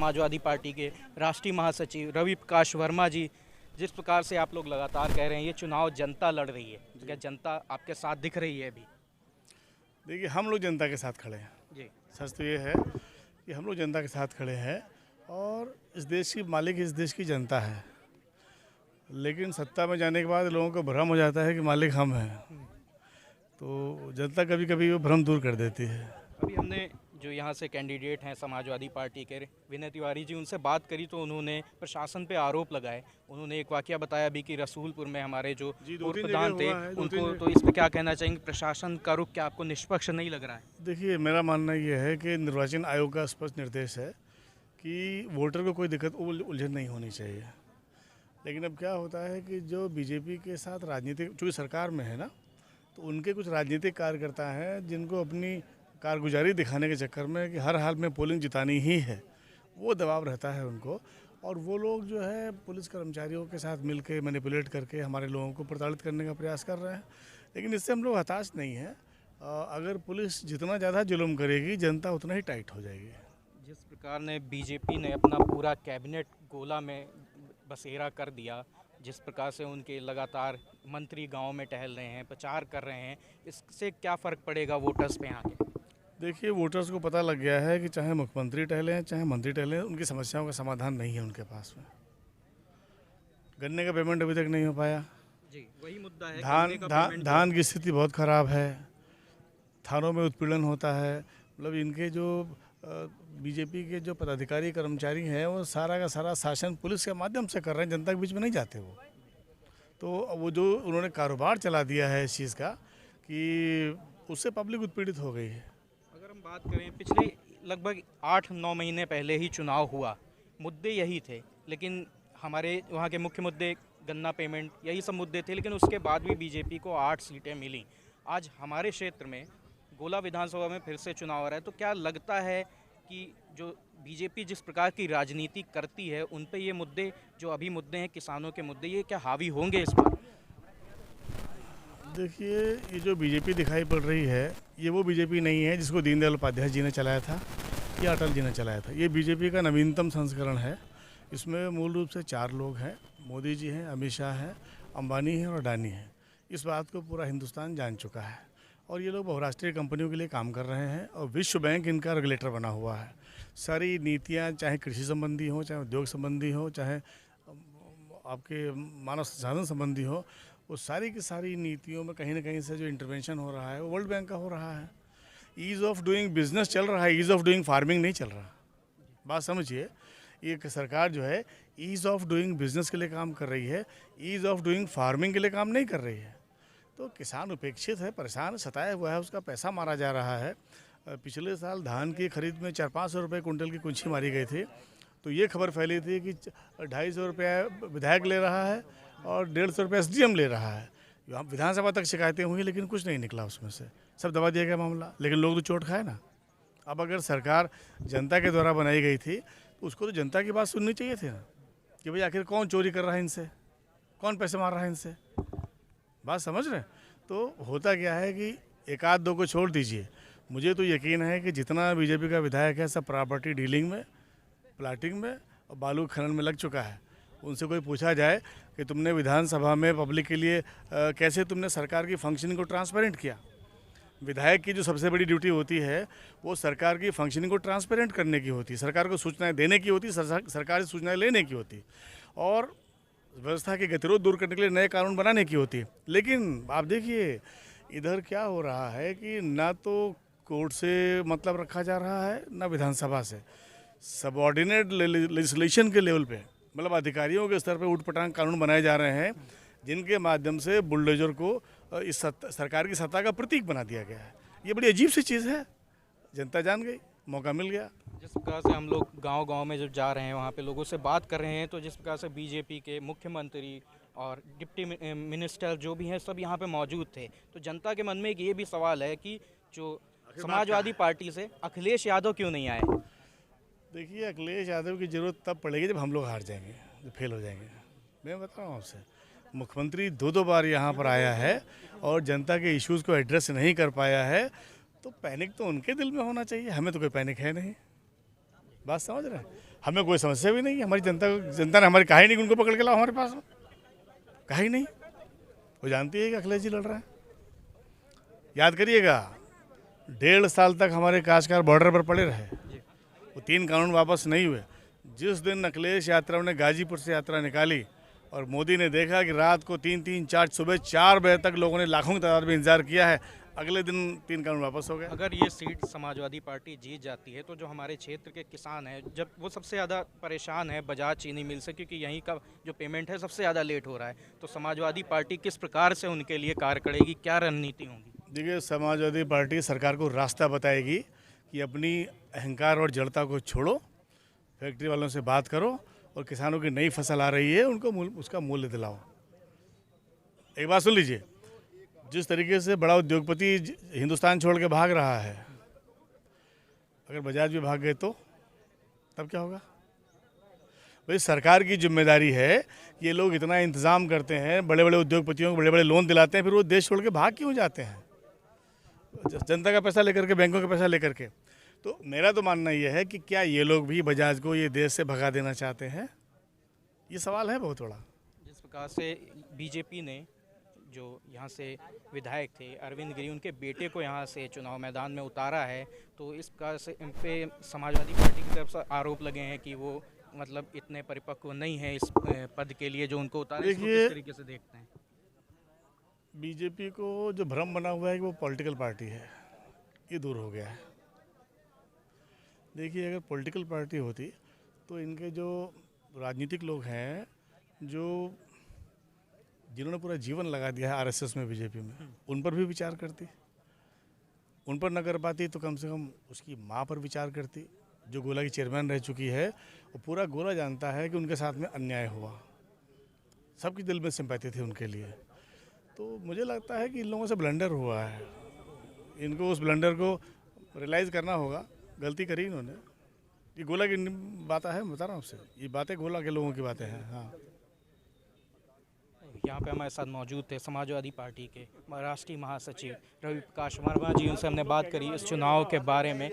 Samajwadi party के राष्ट्रीय महासचिव रवि प्रकाश वर्मा जी, जिस प्रकार से आप लोग लगातार कह रहे हैं ये चुनाव जनता लड़ रही है, तो क्या जनता आपके साथ दिख रही है अभी? देखिए, हम लोग जनता के साथ खड़े हैं। जी सच तो ये है कि हम लोग जनता के साथ खड़े हैं और इस देश की मालिक इस देश की जनता है। लेकिन सत्ता में जाने के बाद लोगों को भ्रम हो जाता है कि मालिक हम हैं, तो जनता कभी कभी वो भ्रम दूर कर देती है। अभी हमने जो यहाँ से कैंडिडेट हैं समाजवादी पार्टी के विनय तिवारी जी, उनसे बात करी तो उन्होंने प्रशासन पे आरोप लगाए। उन्होंने एक वाकया बताया भी कि रसूलपुर में हमारे जो पूर्व प्रधान थे उनको, तो इस पर क्या कहना चाहेंगे? प्रशासन का रुख क्या आपको निष्पक्ष नहीं लग रहा है? देखिए, मेरा मानना ये है कि निर्वाचन आयोग का स्पष्ट निर्देश है कि वोटर को कोई दिक्कत उलझन नहीं होनी चाहिए। लेकिन अब क्या होता है कि जो बीजेपी के साथ राजनीतिक, चूँकि सरकार में है ना, तो उनके कुछ राजनीतिक कार्यकर्ता हैं जिनको अपनी कारगुजारी दिखाने के चक्कर में कि हर हाल में पोलिंग जितानी ही है, वो दबाव रहता है उनको। और वो लोग जो है पुलिस कर्मचारियों के साथ मिलकर मैनिपुलेट करके हमारे लोगों को प्रताड़ित करने का प्रयास कर रहे हैं। लेकिन इससे हम लोग हताश नहीं हैं। अगर पुलिस जितना ज़्यादा जुल्म करेगी, जनता उतना ही टाइट हो जाएगी। जिस प्रकार ने बीजेपी ने अपना पूरा कैबिनेट गोला में बसेरा कर दिया, जिस प्रकार से उनके लगातार मंत्री गांव में टहल रहे हैं, प्रचार कर रहे हैं, इससे क्या फ़र्क पड़ेगा वोटर्स पे यहाँ के? देखिए, वोटर्स को पता लग गया है कि चाहे मुख्यमंत्री टहलें चाहे मंत्री टहलें, उनकी समस्याओं का समाधान नहीं है उनके पास में। गन्ने का पेमेंट अभी तक नहीं हो पाया। जी, वही मुद्दा है। धान की स्थिति बहुत ख़राब है। थानों में उत्पीड़न होता है। मतलब इनके जो बीजेपी के जो पदाधिकारी कर्मचारी हैं, वो सारा का सारा शासन पुलिस के माध्यम से कर रहे हैं, जनता के बीच में नहीं जाते वो। तो वो जो उन्होंने कारोबार चला दिया है इस चीज़ का, कि उससे पब्लिक उत्पीड़ित हो गई है। अगर हम बात करें, पिछले लगभग 8-9 महीने पहले ही चुनाव हुआ, मुद्दे यही थे, लेकिन हमारे वहाँ के मुख्य मुद्दे गन्ना पेमेंट, यही सब मुद्दे थे। लेकिन उसके बाद भी बीजेपी को 8 सीटें मिली। आज हमारे क्षेत्र में गोला विधानसभा में फिर से चुनाव आ रहा है, तो क्या लगता है कि जो बीजेपी जिस प्रकार की राजनीति करती है, उन पे ये मुद्दे, जो अभी मुद्दे हैं किसानों के मुद्दे, ये क्या हावी होंगे इस पर? देखिए, ये जो बीजेपी दिखाई पड़ रही है, ये वो बीजेपी नहीं है जिसको दीनदयाल उपाध्याय जी ने चलाया था या अटल जी ने चलाया था। ये बीजेपी का नवीनतम संस्करण है। इसमें मूल रूप से 4 लोग हैं। मोदी जी हैं, अमित शाह हैं, अंबानी हैं और अडानी हैं। इस बात को पूरा हिंदुस्तान जान चुका है और ये लोग बहुराष्ट्रीय कंपनियों के लिए काम कर रहे हैं और विश्व बैंक इनका रेगुलेटर बना हुआ है। सारी नीतियाँ, चाहे कृषि संबंधी हो, चाहे उद्योग संबंधी हो, चाहे आपके मानव संसाधन संबंधी हो, वो सारी की सारी नीतियों में कहीं ना कहीं से जो इंटरवेंशन हो रहा है वो वर्ल्ड बैंक का हो रहा है। ईज़ ऑफ डूइंग बिजनेस चल रहा है, ईज़ ऑफ डूइंग फार्मिंग नहीं चल रहा। बात समझिए, ये सरकार जो है ईज़ ऑफ डूइंग बिजनेस के लिए काम कर रही है, ईज़ ऑफ डूइंग फार्मिंग के लिए काम नहीं कर रही है। तो किसान उपेक्षित है, परेशान, सताया हुआ है, उसका पैसा मारा जा रहा है। पिछले साल धान की खरीद में 400-500 रुपये कुंटल की कुंछी मारी गई थी। तो ये खबर फैली थी कि 250 रुपया विधायक ले रहा है और 150 रुपया SDM ले रहा है। यहाँ विधानसभा तक शिकायतें हुई, लेकिन कुछ नहीं निकला उसमें से, सब दबा दिया गया मामला। लेकिन लोग तो चोट खाए ना। अब अगर सरकार जनता के द्वारा बनाई गई थी, तो उसको तो जनता की बात सुननी चाहिए थी ना, कि भाई आखिर कौन चोरी कर रहा है इनसे, कौन पैसे मार रहा है इनसे। बात समझ रहे हैं? तो होता क्या है कि एक आध दो को छोड़ दीजिए, मुझे तो यकीन है कि जितना बीजेपी का विधायक है सब प्रॉपर्टी डीलिंग में, प्लाटिंग में और बालू खनन में लग चुका है। उनसे कोई पूछा जाए कि तुमने विधानसभा में पब्लिक के लिए कैसे तुमने सरकार की फंक्शनिंग को ट्रांसपेरेंट किया। विधायक की जो सबसे बड़ी ड्यूटी होती है वो सरकार की फंक्शनिंग को ट्रांसपेरेंट करने की होती है, सरकार को सूचनाएं देने की होती है, सरकार से सूचनाएं लेने की होती, और व्यवस्था के गतिरोध दूर करने के लिए नए कानून बनाने की होती है। लेकिन आप देखिए, इधर क्या हो रहा है कि ना तो कोर्ट से मतलब रखा जा रहा है, ना विधानसभा से। सबऑर्डिनेट लेजिस्लेशन के लेवल पे, मतलब अधिकारियों के स्तर पे ऊटपटांग कानून बनाए जा रहे हैं, जिनके माध्यम से बुलडोजर को इस सरकार की सत्ता का प्रतीक बना दिया गया है। ये बड़ी अजीब सी चीज़ है। जनता जान गई, मौका मिल गया। जिस प्रकार से हम लोग गांव-गांव में जब जा रहे हैं, वहाँ पे लोगों से बात कर रहे हैं, तो जिस प्रकार से बीजेपी के मुख्यमंत्री और डिप्टी मिनिस्टर जो भी हैं, सब यहाँ पे मौजूद थे। तो जनता के मन में एक ये भी सवाल है कि जो समाजवादी पार्टी से अखिलेश यादव क्यों नहीं आए? देखिए, अखिलेश यादव की ज़रूरत तब पड़ेगी जब हम लोग हार जाएंगे, जब फेल हो जाएंगे। मैं बता रहा हूँ आपसे, मुख्यमंत्री 2-2 बार यहाँ पर आया है और जनता के इश्यूज़ को एड्रेस नहीं कर पाया है, तो पैनिक तो उनके दिल में होना चाहिए, हमें तो कोई पैनिक है नहीं। बात समझ रहे हैं? हमें कोई समस्या भी नहीं है, हमारी जनता ने हमारी कहा ही नहीं कि उनको पकड़ के लाओ हमारे पास, कहा ही नहीं। वो जानती है कि अखिलेश जी लड़ रहे हैं। याद करिएगा, 1.5 साल तक हमारे काश्तकार बॉर्डर पर पड़े रहे, वो 3 कानून वापस नहीं हुए। जिस दिन अखिलेश यात्रा ने गाजीपुर से यात्रा निकाली और मोदी ने देखा कि रात को 3-3, 4 सुबह 4 बजे तक लोगों ने लाखों की तादाद में इंतजार किया है, अगले दिन 3 कानून वापस हो गए। अगर ये सीट समाजवादी पार्टी जीत जाती है तो जो हमारे क्षेत्र के किसान हैं, जब वो सबसे ज़्यादा परेशान है बजाज चीनी मिल से, क्योंकि यहीं का जो पेमेंट है सबसे ज़्यादा लेट हो रहा है, तो समाजवादी पार्टी किस प्रकार से उनके लिए कार्य करेगी, क्या रणनीति होगी? देखिए, समाजवादी पार्टी सरकार को रास्ता बताएगी कि अपनी अहंकार और जड़ता को छोड़ो, फैक्ट्री वालों से बात करो और किसानों की नई फसल आ रही है उनको उसका मूल्य दिलाओ। एक बात सुन लीजिए, जिस तरीके से बड़ा उद्योगपति हिंदुस्तान छोड़ के भाग रहा है, अगर बजाज भी भाग गए तो तब क्या होगा? भाई सरकार की जिम्मेदारी है, ये लोग इतना इंतज़ाम करते हैं, बड़े बड़े उद्योगपतियों को बड़े बड़े लोन दिलाते हैं, फिर वो देश छोड़ के भाग क्यों जाते हैं? जनता का पैसा लेकर के, बैंकों का पैसा लेकर के। तो मेरा तो मानना ये है कि क्या ये लोग भी बजाज को ये देश से भगा देना चाहते हैं? ये सवाल है बहुत बड़ा। जिस प्रकार से बीजेपी ने जो यहाँ से विधायक थे अरविंद गिरी, उनके बेटे को यहाँ से चुनाव मैदान में उतारा है, तो इस प्रकार से इन पे समाजवादी पार्टी की तरफ से आरोप लगे हैं कि वो मतलब इतने परिपक्व नहीं है इस पद के लिए जो उनको उतारे। इसको किस तरीके से देखते हैं? बीजेपी को जो भ्रम बना हुआ है कि वो पॉलिटिकल पार्टी है, ये दूर हो गया है। देखिए, अगर पॉलिटिकल पार्टी होती तो इनके जो राजनीतिक लोग हैं, जो जिन्होंने पूरा जीवन लगा दिया है आरएसएस में, बीजेपी में, उन पर भी विचार करती। उन पर न कर पाती तो कम से कम उसकी मां पर विचार करती, जो गोला की चेयरमैन रह चुकी है। वो पूरा गोला जानता है कि उनके साथ में अन्याय हुआ, सबके दिल में सिंपैथी थी उनके लिए। तो मुझे लगता है कि इन लोगों से ब्लंडर हुआ है, इनको उस ब्लंडर को रियलाइज़ करना होगा। गलती करी इन्होंने। ये गोला की बात है, मैं बता रहा हूँ आपसे, ये बातें गोला के लोगों की बातें हैं। हाँ, यहाँ पे हमारे साथ मौजूद थे समाजवादी पार्टी के राष्ट्रीय महासचिव रवि प्रकाश वर्मा जी, उनसे हमने बात करी इस चुनाव के बारे में।